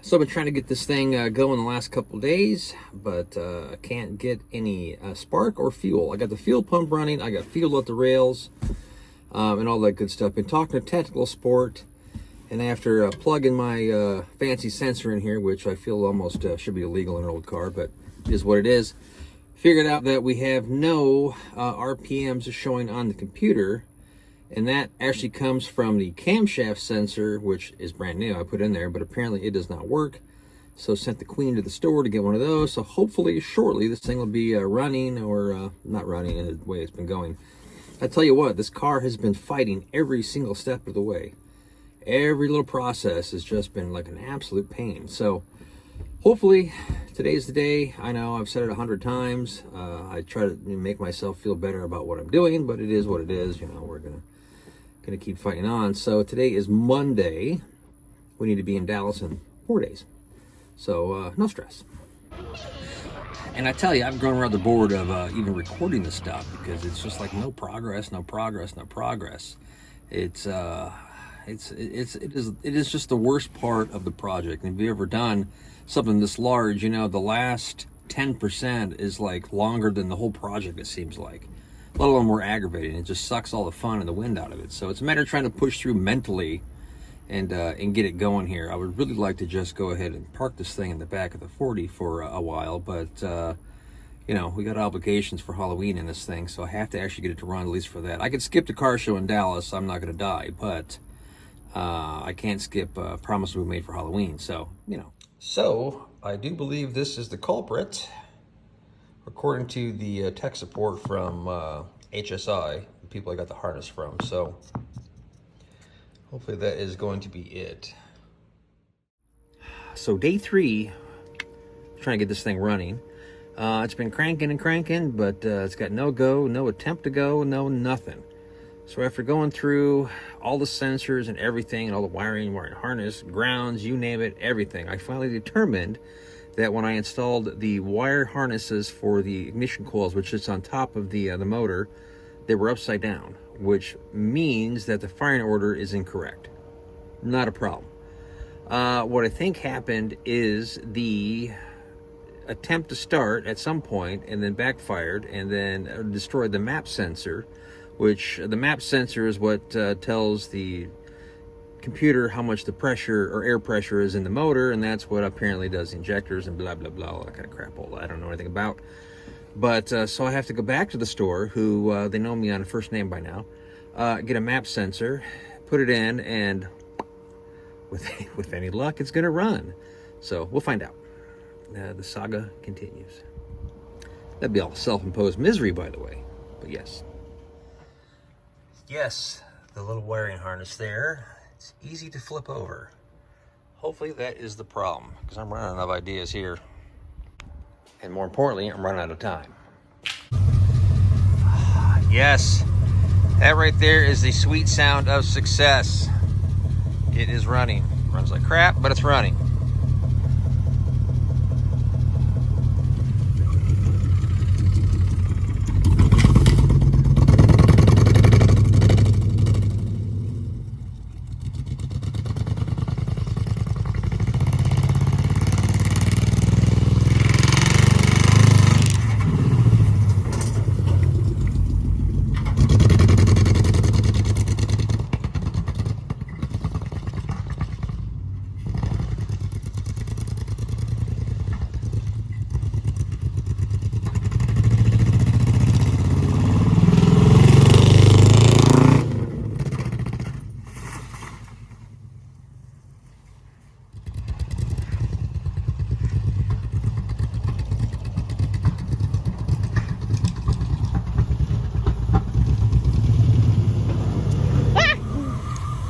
So I've been trying to get this thing going the last couple of days, but I can't get any spark or fuel. I got the fuel pump running, I got fuel at the rails, and all that good stuff. Been talking to Technical Sport, and after plugging my fancy sensor in here, which I feel almost should be illegal in an old car, but it is what it is, figured out that we have no RPMs showing on the computer. And that actually comes from the camshaft sensor, which is brand new. I put in there, but apparently it does not work. So sent the queen to the store to get one of those. So hopefully shortly this thing will be running, or not running in the way it's been going. I tell you what, this car has been fighting every single step of the way. Every little process has just been like an absolute pain. So hopefully today's the day. I know I've said it 100 times. I try to make myself feel better about what I'm doing, but it is what it is. You know, we're gonna keep fighting on. So today is Monday. We need to be in Dallas in 4 days. So no stress. And I tell you, I've grown rather bored of even recording this stuff, because it's just like no progress, no progress, no progress. It is just the worst part of the project. And if you've ever done something this large, you know, the last 10% is like longer than the whole project, it seems like. Let alone more aggravating. It just sucks all the fun and the wind out of it. So it's a matter of trying to push through mentally and get it going here. I would really like to just go ahead and park this thing in the back of the 40 for a while, but you know, we got obligations for Halloween in this thing, so I have to actually get it to run, at least for that. I could skip the car show in Dallas. I'm not going to die, but I can't skip promises we made for Halloween. So, you know. So I do believe this is the culprit, according to the tech support from HSI, the people I got the harness from. So hopefully that is going to be it. So day 3, trying to get this thing running. It's been cranking and cranking, but it's got no go, no attempt to go, no nothing. So after going through all the sensors and everything, and all the wiring harness, grounds, you name it, everything, I finally determined that when I installed the wire harnesses for the ignition coils, which is on top of the motor, they were upside down, which means that the firing order is incorrect. Not a problem. What I think happened is the attempt to start at some point and then backfired and then destroyed the map sensor, which the map sensor is what tells the computer how much the pressure or air pressure is in the motor, and that's what apparently does injectors and blah blah blah, all that kind of crap, all that I don't know anything about. But so I have to go back to the store, who they know me on a first name by now, get a map sensor, put it in, and with any luck it's gonna run. So we'll find out. The saga continues. That'd be all self-imposed misery, by the way, but yes, the little wiring harness there, it's easy to flip over. Hopefully that is the problem, because I'm running out of ideas here. And more importantly, I'm running out of time. Yes, that right there is the sweet sound of success. It is running. Runs like crap, but it's running.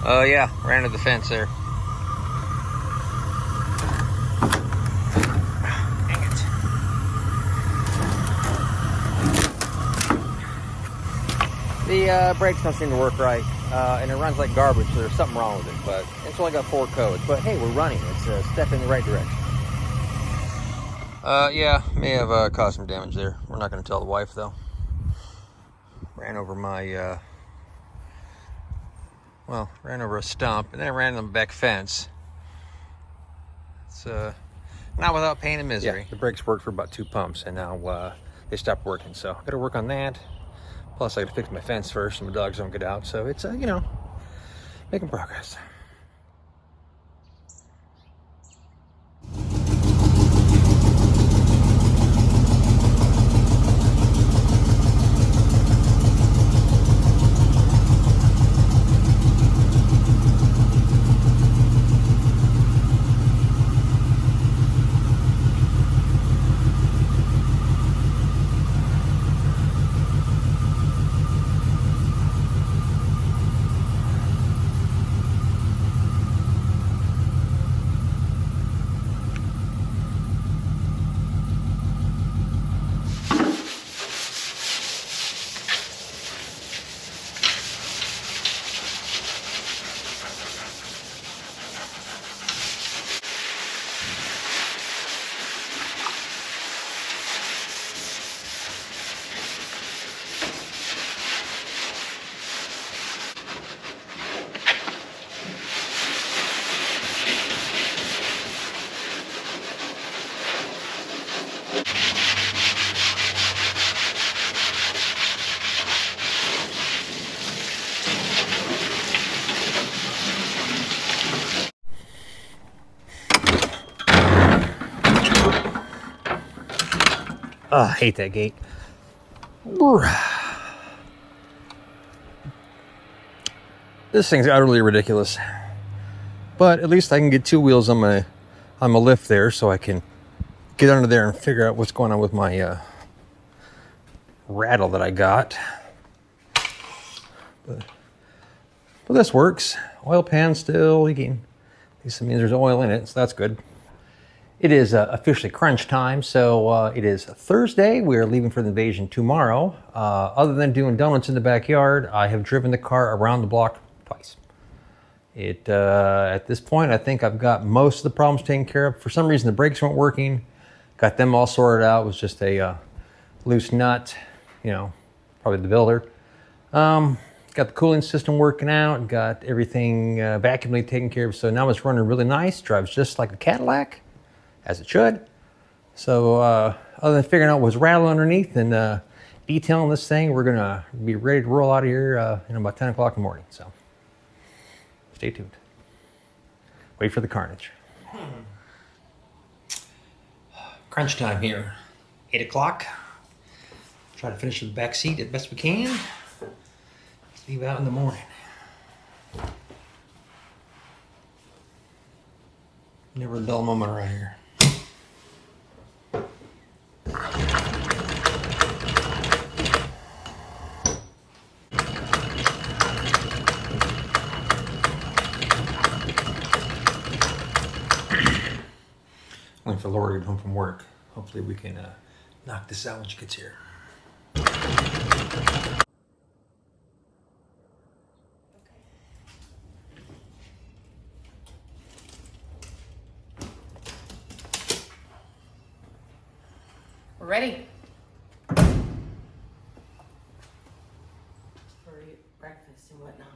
Oh yeah, ran into the fence there. Dang it. The brakes don't seem to work right, and it runs like garbage, so there's something wrong with it, but it's only got 4 codes. But hey, we're running. It's a step in the right direction. Yeah, may have caused some damage there. We're not going to tell the wife, though. Ran over my, ran over a stump, and then I ran on the back fence. It's not without pain and misery. Yeah, the brakes worked for about 2 pumps, and now they stopped working. So I got to work on that. Plus, I got to fix my fence first, so my dogs don't get out. So it's you know, making progress. Oh, I hate that gate. This thing's utterly ridiculous. But at least I can get 2 wheels on my lift there, so I can get under there and figure out what's going on with my rattle that I got. But this works. Oil pan still leaking. At least it means there's oil in it, so that's good. It is officially crunch time, so it is Thursday. We are leaving for the invasion tomorrow. Other than doing donuts in the backyard, I have driven the car around the block twice. At this point, I think I've got most of the problems taken care of. For some reason, the brakes weren't working. Got them all sorted out. It was just a loose nut, you know, probably the builder. Got the cooling system working out. Got everything vacuumly taken care of. So now it's running really nice. Drives just like a Cadillac, as it should. So other than figuring out what's rattling underneath and detailing this thing, we're gonna be ready to roll out of here in about 10 o'clock in the morning. So stay tuned. Wait for the carnage. Crunch time here. 8 o'clock. Try to finish the back seat as best we can. Leave out in the morning. Never a dull moment around here. Waiting for Lori to get home from work. Hopefully we can knock this out when she gets here. We're ready. For breakfast and whatnot.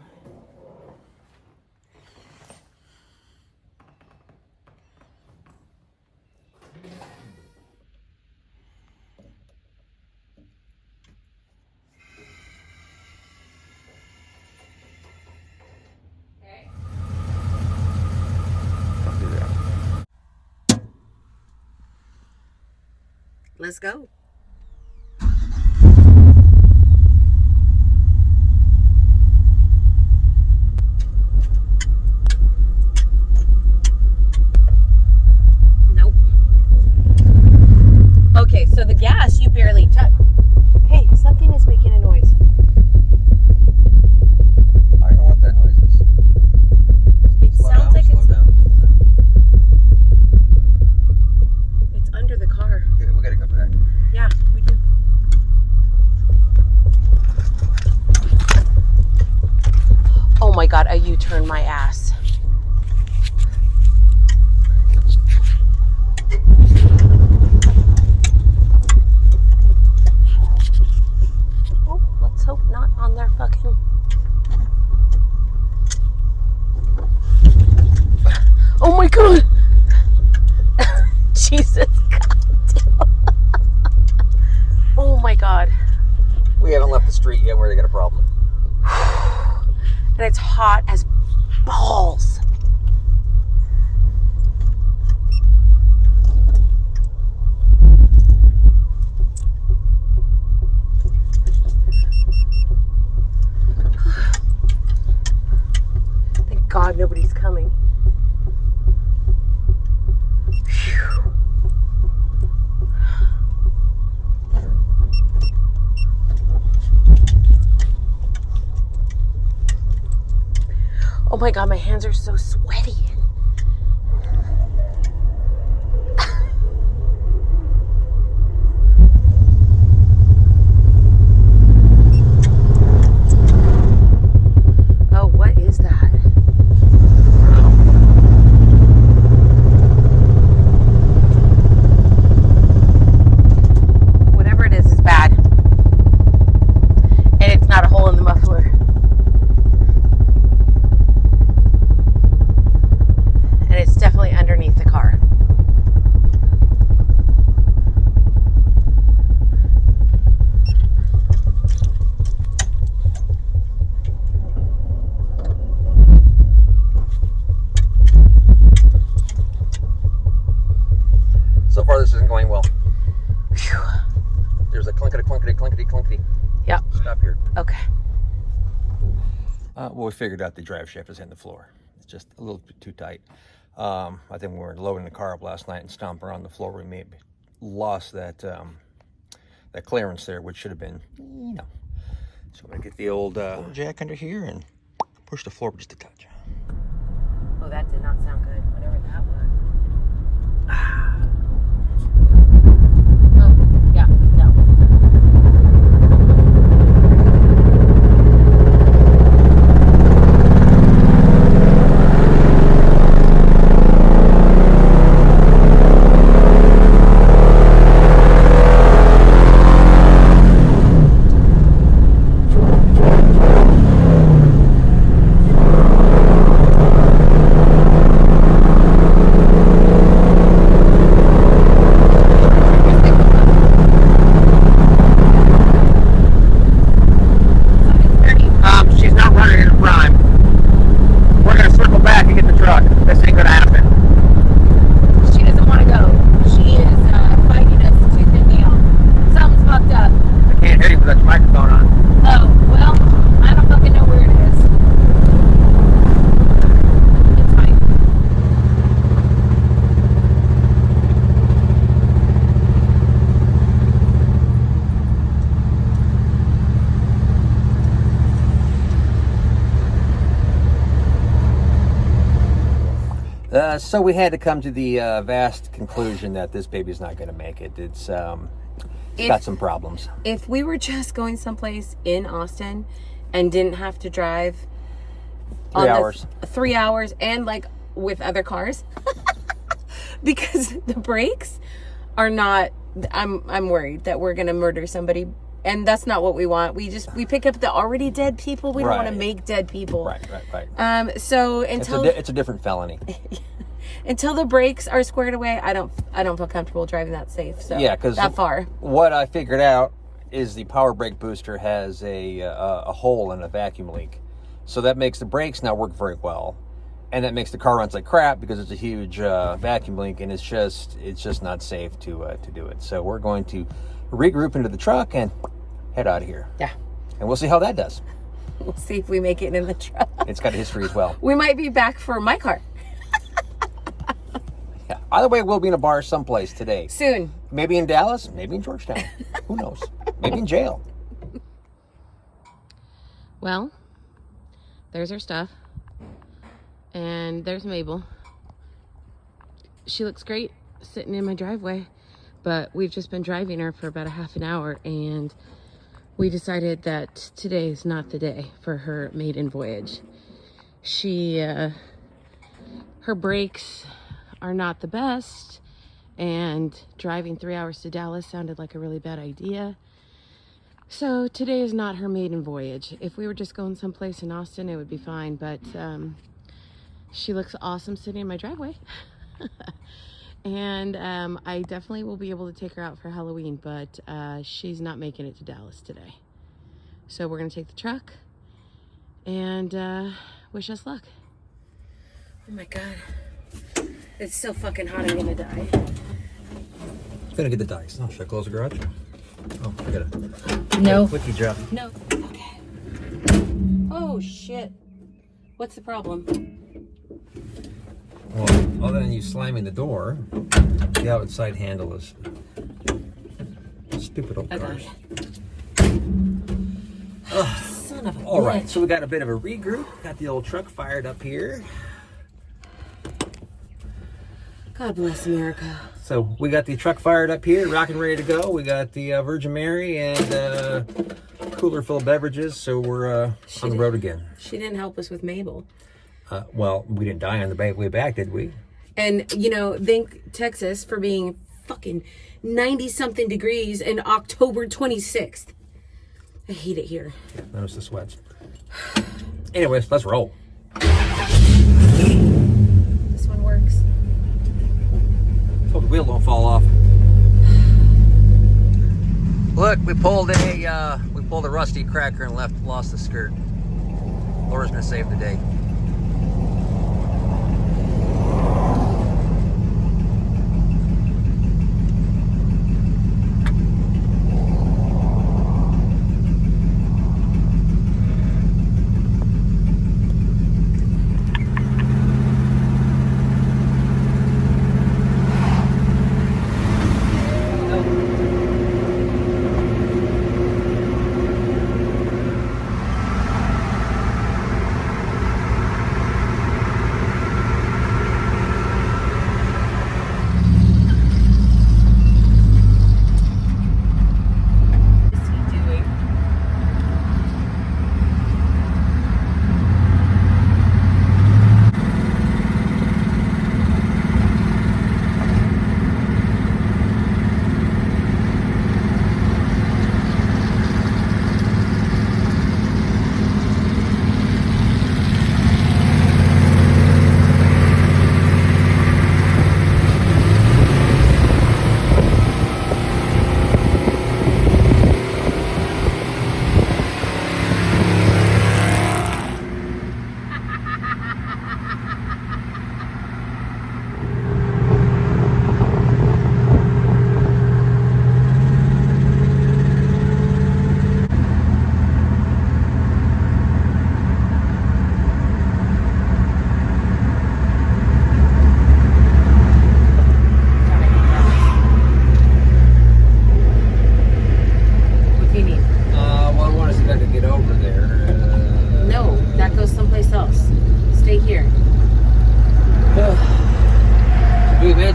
Okay. Don't do that. Let's go. Nope. Okay, so the gas you barely touch. Hey, something is making a noise. I don't know what that noise is. It sounds like slow down. it's under the car. Yeah, we gotta go back. Yeah, we do. Oh my God, a U-turn my ass. Oh, let's hope not on their fucking... Oh my God! the street yet where they got a problem. And it's hot as balls. Thank God nobody's coming. Phew. Oh my God, my hands are so sweaty. Oh, what is that? Whatever it is bad. And it's not a hole in the muffler. And it's definitely underneath the car. So far, this isn't going well. Phew. There's a clunkety, clunkety, clunkety, clunkety. Yep. Stop here. Okay. Well, we figured out the drive shaft is in the floor. It's just a little bit too tight. I think when we were loading the car up last night and stomping around the floor, we may have lost that that clearance there, which should have been, you know. So I'm gonna get the old jack under here and push the floor just a touch. Oh, that did not sound good. Whatever that was. Oh, yeah, no. She's not running in a prime. We're gonna circle back and get the truck. This ain't gonna happen. She doesn't want to go. She is fighting us tooth and nail. Something's fucked up. I can't hear you without your microphone on. Oh, well, I don't fucking know where it is. It's fine. So we had to come to the vast conclusion that this baby's not going to make it. It's got some problems. If we were just going someplace in Austin and didn't have to drive 3 hours. 3 hours and like with other cars, because the brakes are not, I'm worried that we're going to murder somebody. And that's not what we want. We pick up the already dead people. We don't want to make dead people. Right. So until it's a different felony. until the brakes are squared away, I don't feel comfortable driving that safe. So Yeah, because that far. What I figured out is the power brake booster has a hole and a vacuum leak, so that makes the brakes not work very well, and that makes the car runs like crap because it's a huge vacuum leak, and it's just not safe to do it. So we're going to regroup into the truck and head out of here. Yeah. And we'll see how that does. We'll see if we make it in the truck. It's got a history as well. We might be back for my car. Yeah. Either way, we'll be in a bar someplace today. Soon. Maybe in Dallas, maybe in Georgetown. Who knows? Maybe in jail. Well, there's our stuff. And there's Mabel. She looks great sitting in my driveway. But we've just been driving her for about a half an hour, and we decided that today is not the day for her maiden voyage. Her brakes are not the best, and driving 3 hours to Dallas sounded like a really bad idea. So today is not her maiden voyage. If we were just going someplace in Austin, it would be fine, but she looks awesome sitting in my driveway. And I definitely will be able to take her out for Halloween, but she's not making it to Dallas today. So we're gonna take the truck and wish us luck. Oh my God. It's so fucking hot, I'm gonna die. I'm gonna get the dice. Oh, should I close the garage? Oh, I gotta. No. Quickie drop. No. Okay. Oh shit. What's the problem? Well, other than you slamming the door, the outside handle is stupid old cars. Son of a All right, bitch. so we got a bit of a regroup. Got the old truck fired up here. God bless America. So we got the truck fired up here, rocking ready to go. We got the Virgin Mary and cooler full of beverages. So we're on the road again. She didn't help us with Mabel. Well, we didn't die on the way back, did we? And, you know, thank Texas for being fucking 90-something degrees in October 26th. I hate it here. Yeah, notice the sweats. Anyways, let's roll. This one works. Hope the wheel don't fall off. Look, we pulled a rusty cracker and lost the skirt. Laura's gonna save the day.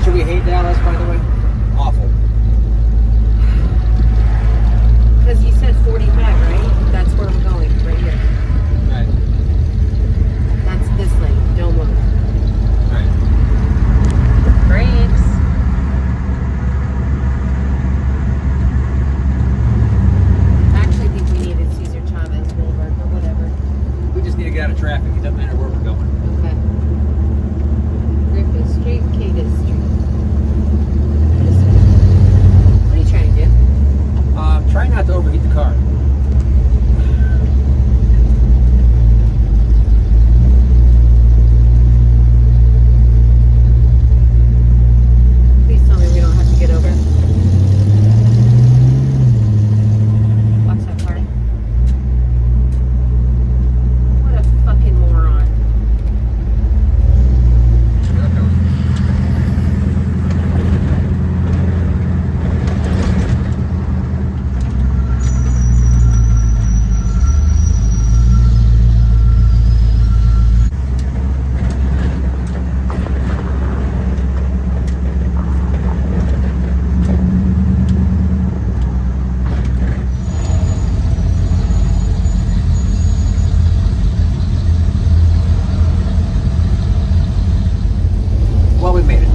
Should we hate Dallas, by the way? Awful. Because you said 45, right? That's where I'm going, right here. Right. That's this lane. Don't move. Right. Brakes. I actually think we needed Cesar Chavez Boulevard, but whatever. We just need to get out of traffic. It doesn't matter where we're going. Okay. Griffith Street, Cadillac Street. What are you trying to do? Try not to overheat the car. Please tell me we don't have to get over. Watch that car. What a fucking moron. Well, we made it.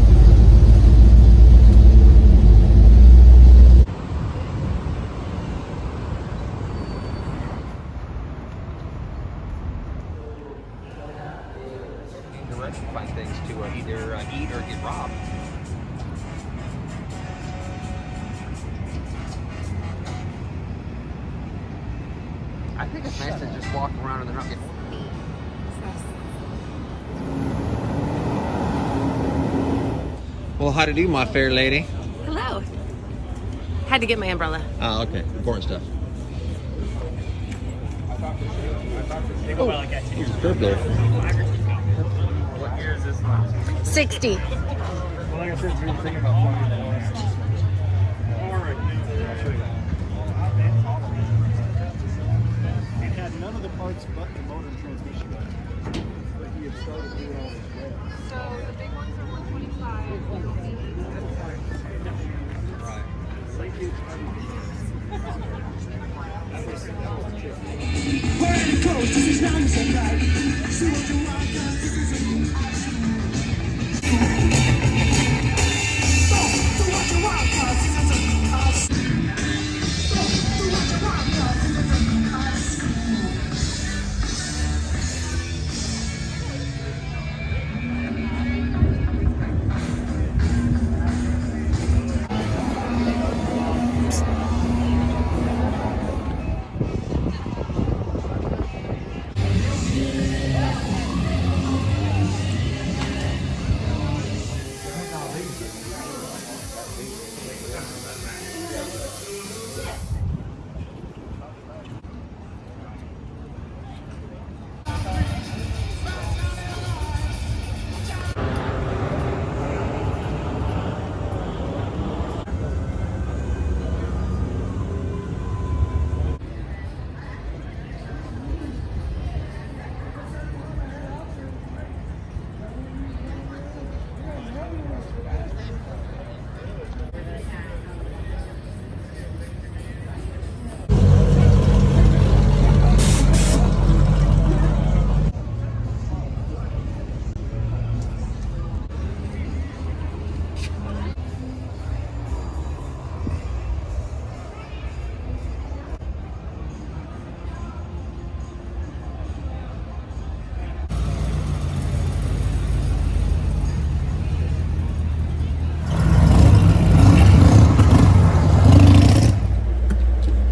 Find things to either eat or get robbed. I think it's nice to just walk around and they're not getting... Well, how to do, my fair lady? Hello. Had to get my umbrella. Oh, okay. Important stuff. Oh, here's a curb there. What year is this one? 60. Well, like I said, it's really thinking about flying the last. It had none of the parts but the motor and transmission. But he had started doing all this well. So the big ones are 125.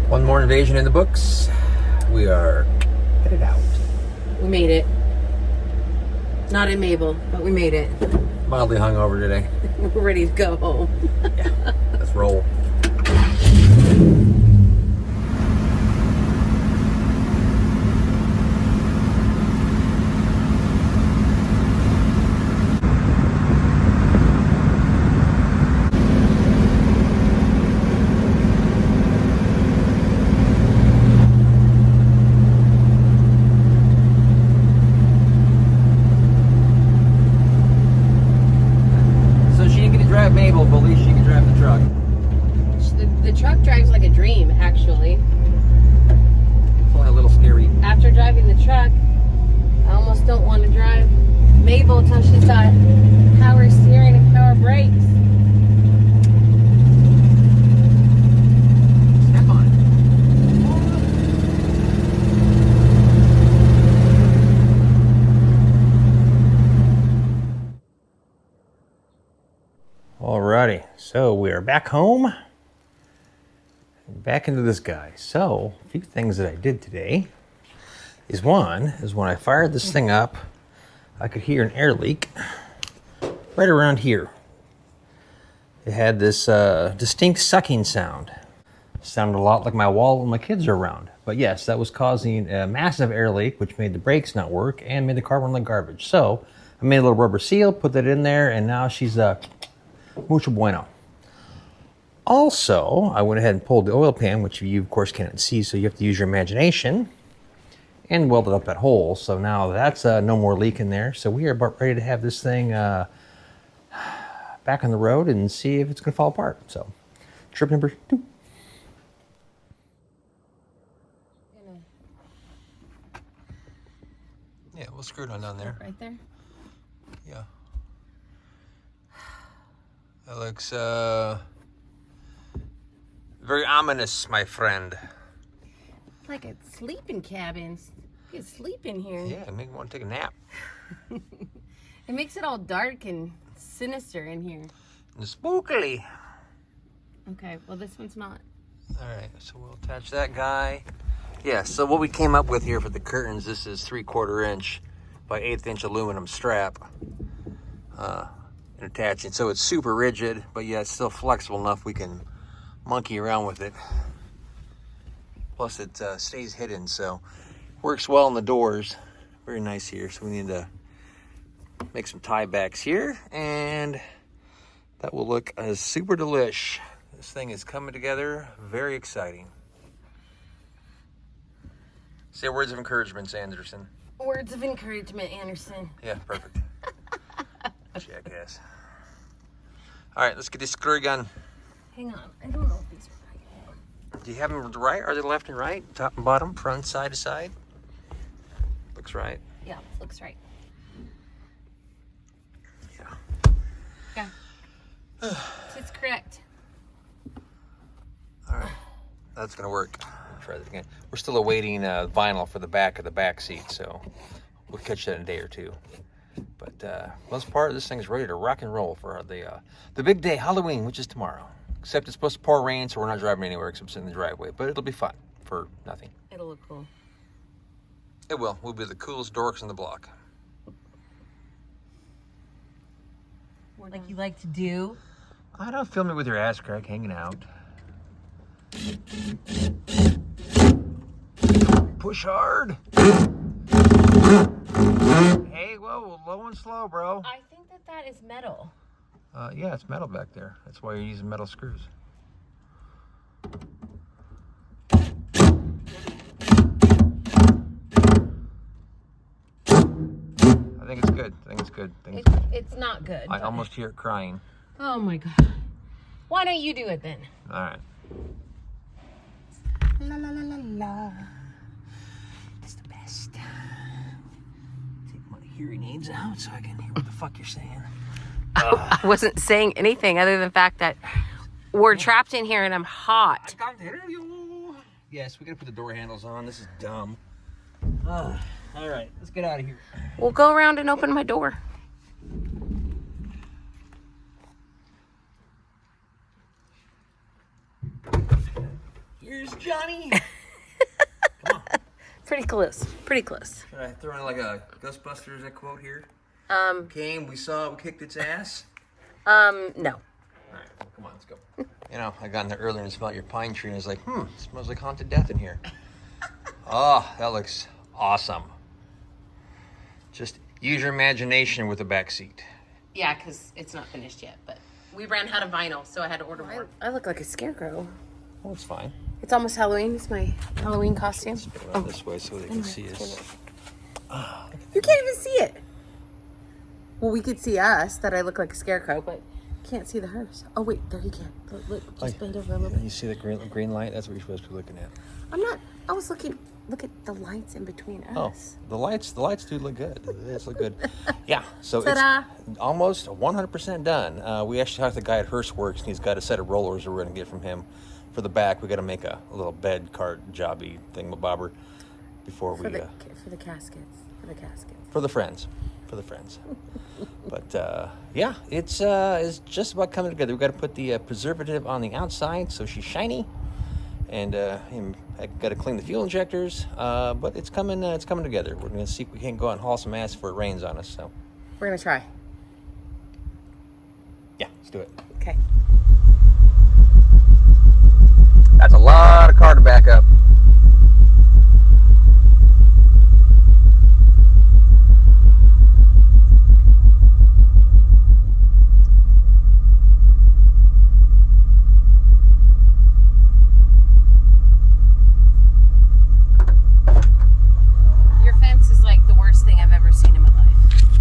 One more invasion in the books. We are headed out. We made it. Not in Mabel, but we made it. Mildly hungover today. We're ready to go home. Let's roll. Mabel, but at least she can drive the truck. The truck drives like a dream, actually. It's only a little scary. After driving the truck, I almost don't want to drive Mabel until she's got power steering and power brakes. Step on it. Alrighty, so we are back home. Back into this guy. So, a few things that I did today is when I fired this thing up, I could hear an air leak right around here. It had this distinct sucking sound. Sounded a lot like my wall when my kids are around. But yes, that was causing a massive air leak, which made the brakes not work and made the car run like garbage. So, I made a little rubber seal, put that in there, and now she's mucho bueno. Also, I went ahead and pulled the oil pan, which you of course cannot see, so you have to use your imagination, and welded up that hole. So now that's no more leak in there. So we are about ready to have this thing back on the road and see if it's going to fall apart. So, trip number 2. Yeah, we'll screw it on down there. Right there? Yeah. That looks very ominous, my friend. It's like a sleeping cabin. You can sleep in here. Yeah, make me want to take a nap. It makes it all dark and sinister in here. And spookily. Okay, well this one's not. All right, so we'll attach that guy. Yeah, so what we came up with here for the curtains, this is 3/4 inch by 1/8 inch aluminum strap and attaching. So it's super rigid, but yeah, it's still flexible enough we can monkey around with it. Plus it stays hidden, so works well in the doors. Very nice here. So we need to make some tie backs here, and that will look super delish. This thing is coming together. Very exciting. Say words of encouragement, Anderson. Words of encouragement, Anderson. Yeah, perfect. Jackass. All right, let's get this screw gun. Hang on, I don't know if these are right. Do you have them right? Are they left and right? Top and bottom? Front, side to side? Looks right. Yeah, looks right. Yeah. Yeah. It's correct. All right, that's gonna work. Try that again. We're still awaiting vinyl for the back of the back seat, so we'll catch that in a day or two. But most part, this thing's ready to rock and roll for the big day, Halloween, which is tomorrow. Except it's supposed to pour rain, so we're not driving anywhere except sitting in the driveway. But it'll be fun for nothing. It'll look cool. It will. We'll be the coolest dorks in the block. Like you like to do. I don't film me with your ass crack hanging out. Push hard. Hey, whoa, low and slow, bro. I think that is metal. Yeah, it's metal back there. That's why you're using metal screws. I think it's good. I think it's good. It's not good. I almost hear it crying. Oh my god. Why don't you do it then? All right. La la la la la. It's the best. Take my hearing aids out so I can hear what the fuck you're saying. I wasn't saying anything other than the fact that we're trapped in here and I'm hot. I can't hear you. Yes, we gotta put the door handles on. This is dumb. All right, let's get out of here. We'll go around and open my door. Here's Johnny. Come on. Pretty close. Pretty close. Should I throw in like a Ghostbusters quote here? Came, we saw, we kicked its ass. No. All right, come on, let's go. You know, I got in there earlier and smelled your pine tree, and I was like, it smells like haunted death in here. Oh, that looks awesome. Just use your imagination with the back seat. Yeah, because it's not finished yet, but we ran out of vinyl, so I had to order more. I look like a scarecrow. Well, it's fine. It's almost Halloween. It's my Halloween costume. Spin it around this way so they can see us. You can't even see it. Well, we could see us, that I look like a scarecrow, but can't see the hearse. Oh, wait, there you can. Look, just bend over a little bit. You see the green light? That's what you're supposed to be looking at. I'm not, I was looking, look at the lights in between us. Oh, the lights do look good. They look good. Yeah, so Ta-da. it's almost 100% done. We actually talked to the guy at Hearstworks, and he's got a set of rollers we're going to get from him. For the back, we got to make a little bed cart jobby thingamabobber before For the caskets. For the friends. But yeah, it's just about coming together. We got to put the preservative on the outside so she's shiny, and I got to clean the fuel injectors. But it's coming together. We're gonna see if we can't go out and haul some ass before it rains on us. So We're gonna try. yeah, let's do it. Okay. That's a lot of car to back up. Your fence is like the worst thing I've ever seen in my life.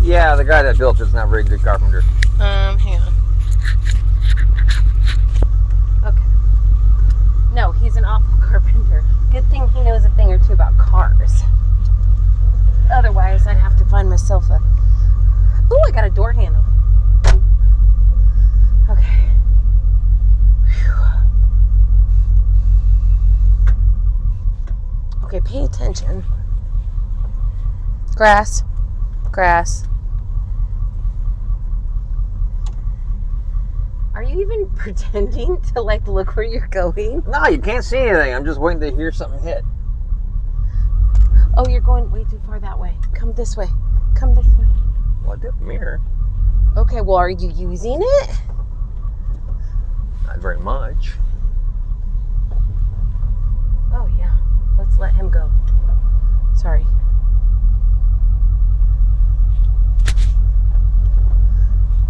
Yeah, the guy that built it's not a very good carpenter. Hang on. Okay. No, he's an awful carpenter. Good thing he knows a thing or two about cars. Otherwise, I'd have to find myself a... Ooh, I got a door handle. Okay. Whew. Okay, pay attention. Grass. Are you even pretending to like look where you're going? No, you can't see anything. I'm just waiting to hear something hit. Oh, you're going way too far that way. Come this way. Come this way. Well, I did the mirror. Okay, well, are you using it? Not very much. Oh, yeah. Let's let him go. Sorry.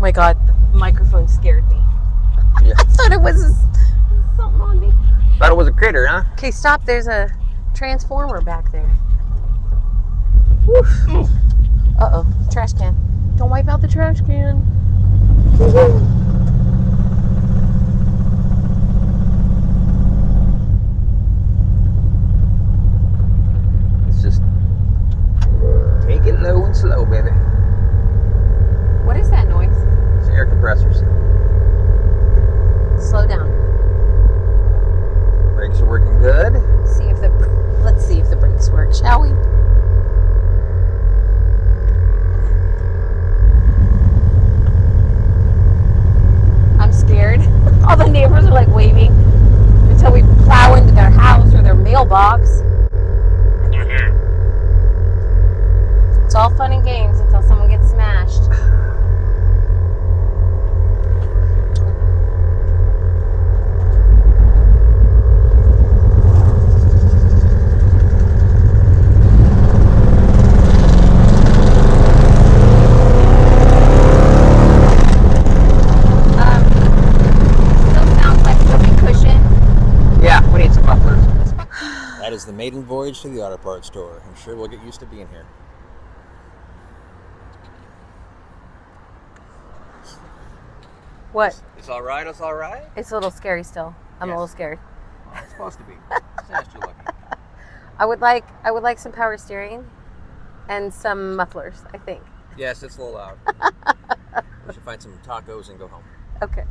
My God, the microphone scared me. Yeah. I thought it was something on me. Thought it was a critter, huh? Okay, stop. There's a transformer back there. Woof. Uh-oh, trash can. Don't wipe out the trash can. It's just take it low and slow, baby. What is that noise? It's air compressors. Slow down. Brakes are working good. Let's see if the brakes work, shall we? I'm scared. All the neighbors are like waving until we plow into their house or their mailbox. It's all fun and games until someone gets smashed. That is the maiden voyage to the auto parts store. I'm sure we'll get used to being here. What? It's all right. It's all right. It's a little scary still. I'm a Yes. little scared. Well, it's supposed to be. Sounds too lucky. I would like some power steering and some mufflers, I think. Yes, it's a little loud. We should find some tacos and go home. Okay.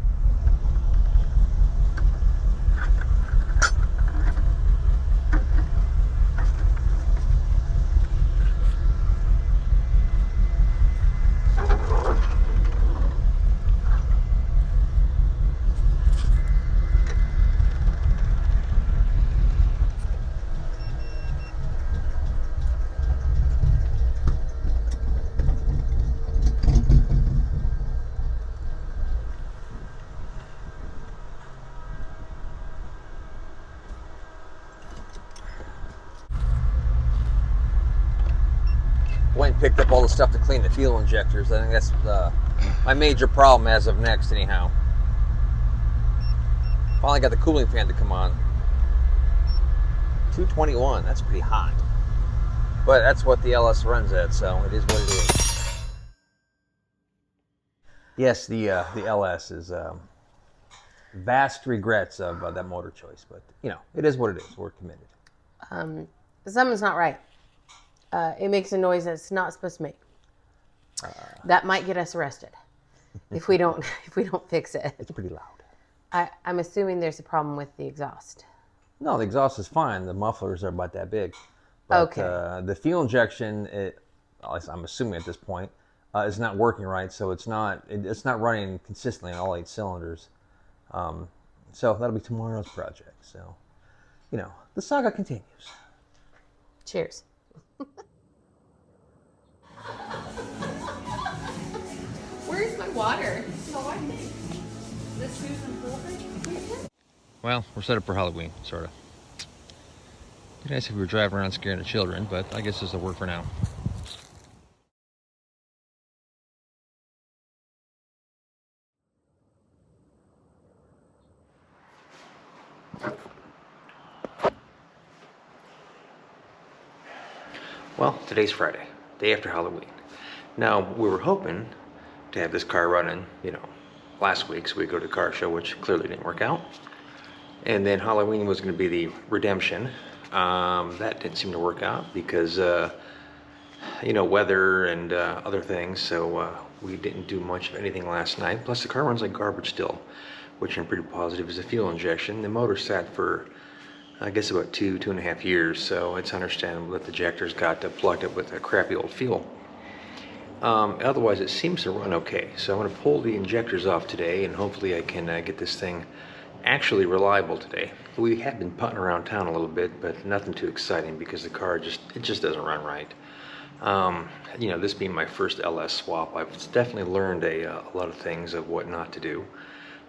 Went and picked up all the stuff to clean the fuel injectors. I think that's my major problem as of next, anyhow. Finally got the cooling fan to come on. 221, that's pretty hot. But that's what the LS runs at, so it is what it is. Yes, the LS is vast regrets of that motor choice, but you know, it is what it is. We're committed. Something's not right. It makes a noise that it's not supposed to make. That might get us arrested if we don't fix it. It's pretty loud. I'm assuming there's a problem with the exhaust. No, the exhaust is fine. The mufflers are about that big. But, Okay. The fuel injection, I'm assuming at this point, is not working right. So it's not running consistently on all 8 cylinders. So that'll be tomorrow's project. So, you know, the saga continues. Cheers. Where's my water? Well, we're set up for Halloween, sort of. It'd be nice if we were driving around scaring the children, but I guess this will work for now. Well, today's Friday, day after Halloween. Now, we were hoping to have this car running, you know, last week, so we go to the car show, which clearly didn't work out. And then Halloween was going to be the redemption. That didn't seem to work out because, you know, weather and other things. So we didn't do much of anything last night. Plus, the car runs like garbage still, which I'm pretty positive is a fuel injection. The motor sat for, I guess, about 2.5 years. So it's understandable that the ejectors got plugged up with a crappy old fuel. Otherwise, it seems to run okay. So I'm going to pull the injectors off today, and hopefully I can get this thing actually reliable today. We have been putting around town a little bit, but nothing too exciting because the car just doesn't run right. You know, this being my first LS swap, I've definitely learned a lot of things of what not to do.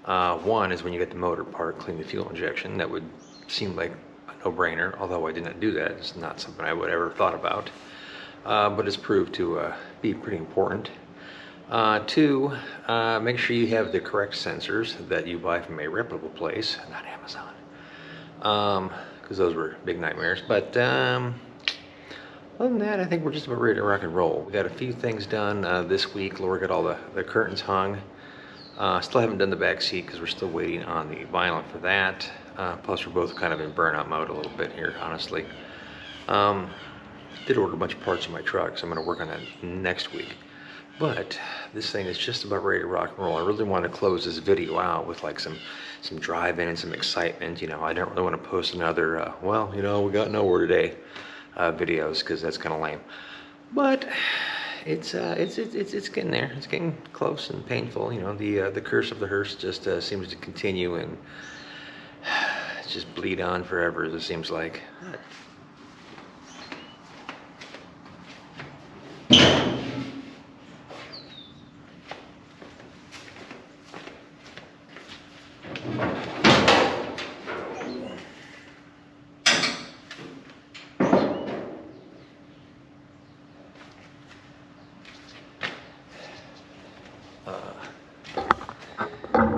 One is when you get the motor part, clean the fuel injection. That would seem like a no-brainer, although I did not do that. It's not something I would ever thought about, but it's proved to be pretty important. Two, make sure you have the correct sensors that you buy from a reputable place, not Amazon, because those were big nightmares. But other than that, I think we're just about ready to rock and roll. We got a few things done this week. Laura got all the curtains hung. Still haven't done the back seat because we're still waiting on the vinyl for that. Plus, we're both kind of in burnout mode a little bit here, honestly. Did order a bunch of parts in my truck, so I'm going to work on that next week. But this thing is just about ready to rock and roll. I really want to close this video out with like some drive-in and some excitement. You know, I don't really want to post another, well, you know, we got nowhere today videos, because that's kind of lame. But it's getting there. It's getting close and painful. You know, the curse of the hearse just seems to continue and just bleed on forever, as it seems like.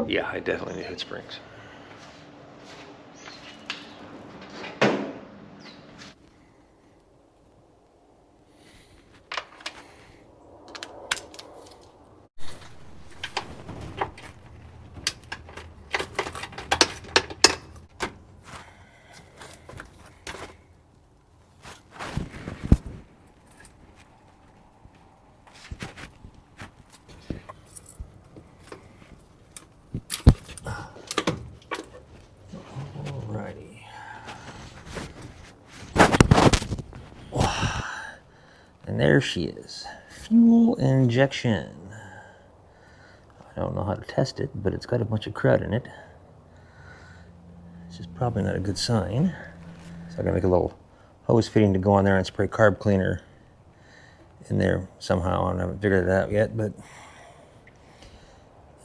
Yeah, I definitely need hood springs. And there she is. Fuel injection. I don't know how to test it, but it's got a bunch of crud in it. This is probably not a good sign. So I'm gonna make a little hose fitting to go on there and spray carb cleaner in there somehow. I haven't figured it out yet, but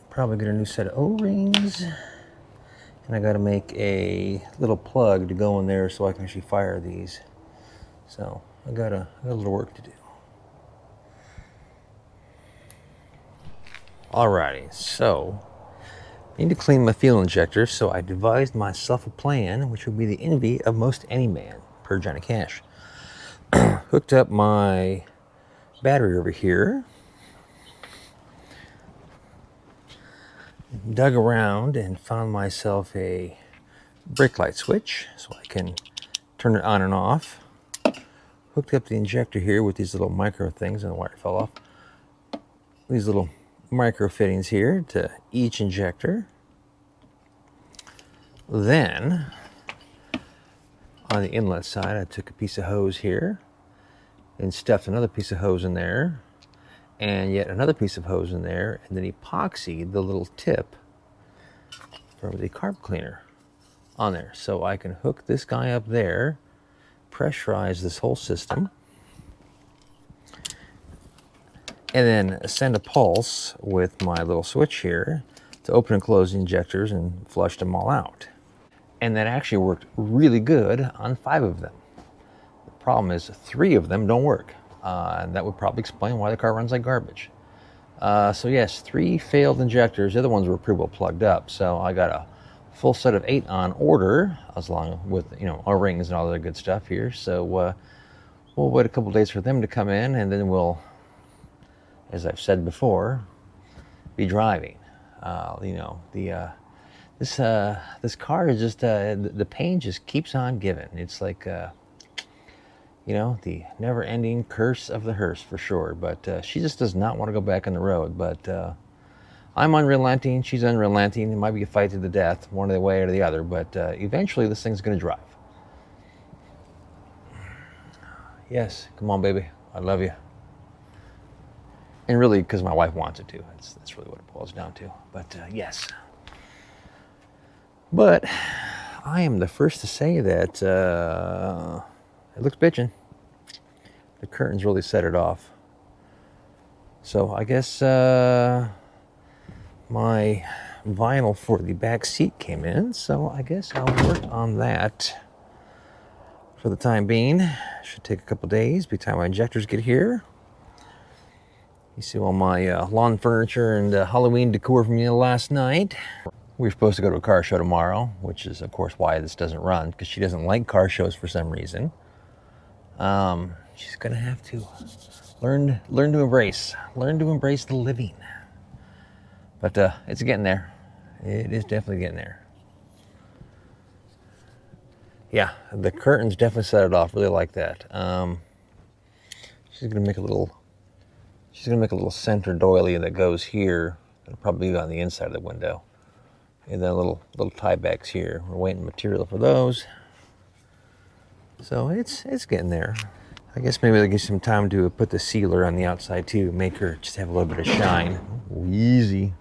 probably get a new set of O-rings. And I gotta make a little plug to go in there so I can actually fire these. So I got a little work to do. Alrighty, so I need to clean my fuel injector, so I devised myself a plan which would be the envy of most any man, per Johnny Cash. Hooked up my battery over here, dug around and found myself a brake light switch so I can turn it on and off. Hooked up the injector here with these little micro things, and the wire fell off. These little micro fittings here to each injector. Then on the inlet side, I took a piece of hose here and stuffed another piece of hose in there, and yet another piece of hose in there, and then epoxied the little tip for the carb cleaner on there, so I can hook this guy up there, pressurize this whole system, and then send a pulse with my little switch here to open and close the injectors and flush them all out. And that actually worked really good on 5 of them. The problem is 3 of them don't work. And that would probably explain why the car runs like garbage. So yes, 3 failed injectors. The other ones were pretty well plugged up. So I got a full set of 8 on order, as long with, you know, our rings and all the good stuff here. So we'll wait a couple days for them to come in, and then we'll, as I've said before, be driving. You know, this car is just the pain just keeps on giving. It's like you know, the never-ending curse of the hearse for sure. But she just does not want to go back on the road. But I'm unrelenting. She's unrelenting. It might be a fight to the death, one way or the other. But eventually, this thing's going to drive. Yes, come on, baby. I love you. And really, because my wife wants it to. That's really what it boils down to. But yes. But I am the first to say that it looks bitchin'. The curtains really set it off. So I guess my vinyl for the back seat came in, so I guess I'll work on that for the time being. Should take a couple days by the time my injectors get here. You see all my lawn furniture and Halloween decor from last night. We were supposed to go to a car show tomorrow, which is of course why this doesn't run, because she doesn't like car shows for some reason. She's gonna have to learn to embrace the living. But it's getting there. It is definitely getting there. Yeah, the curtains definitely set it off. Really like that. She's gonna make a little center doily that goes here. It'll probably be on the inside of the window, and then little tie backs here. We're waiting material for those. So it's getting there. I guess maybe they'll give some time to put the sealer on the outside too, make her just have a little bit of shine. Easy.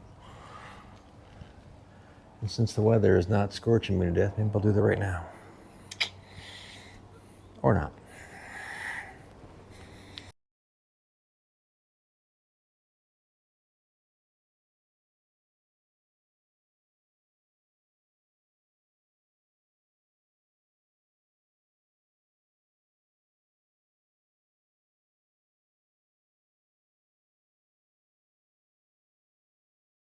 And since the weather is not scorching me to death, maybe I'll do that right now. Or not.